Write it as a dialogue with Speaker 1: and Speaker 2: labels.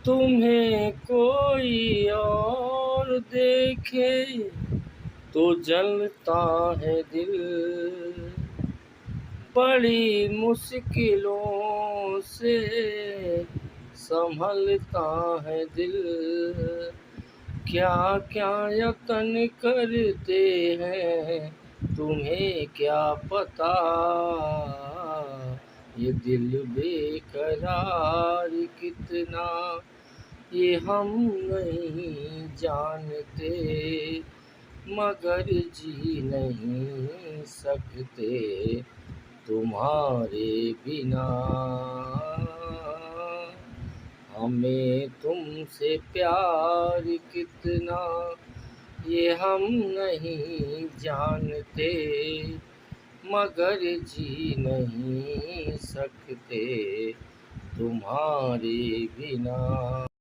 Speaker 1: तुम्हें कोई और देखे तो जलता है दिल, बड़ी मुश्किलों से संभलता है दिल। क्या क्या यत्न करते हैं तुम्हें क्या पता, ये दिल बेकरार कितना ये हम नहीं जानते, मगर जी नहीं सकते तुम्हारे बिना। हमें तुमसे प्यार कितना ये हम नहीं जानते, मगर जी नहीं सकते तुम्हारे बिना।